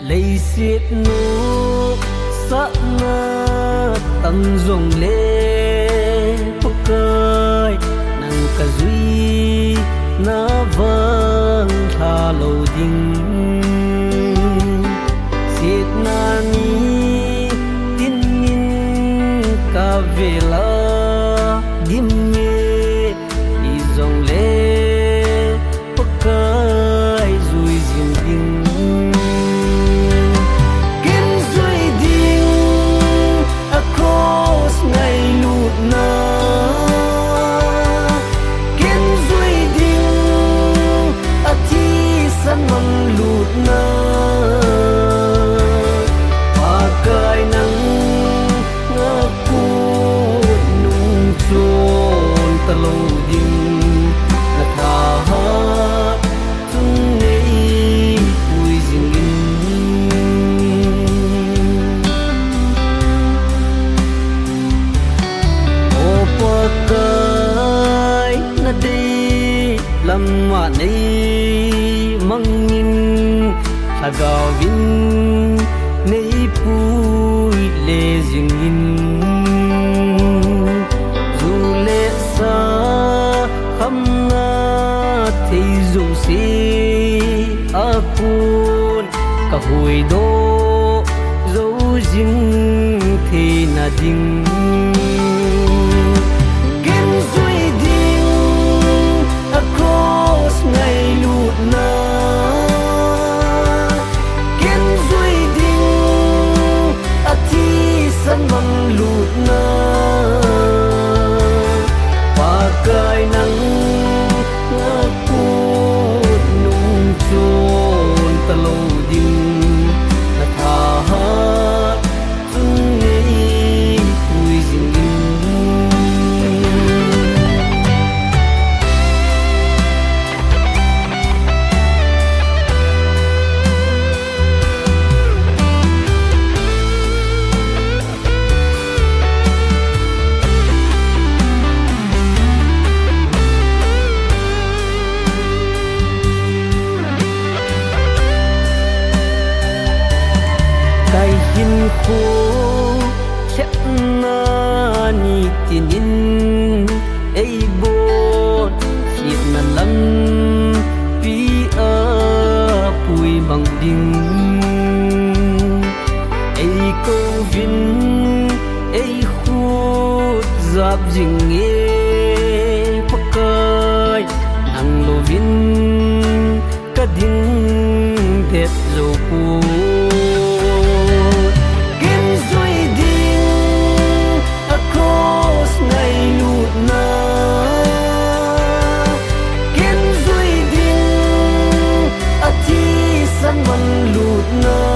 lấy xiết nô sắc na tâm dùng lê bốc cơi nang cả duy na vâng tha lâu ding xiết na ni tin in cả về la dim nghe đi dùng lê bốc cơi duy ding ding lâm mà nay măng nhìn thà gạo vinh nay bùi lệ dừng nhìn dù lệ xa khăm na thì dù si apun cả hồi đô dấu dinh thì na dinh ngày lụt na kiến duy đinh a thi sân măng lụt na và cài nắng ngã cút nung chôn ta lâu đinh là thả hát dung nghĩ vui dinh hin khô chép na ni tin in ei bo chip na lam pi a pui bang ding ei ko vin ei khut zap jing e pakai nang lo vin ka ding det zo pu sân măng lụt na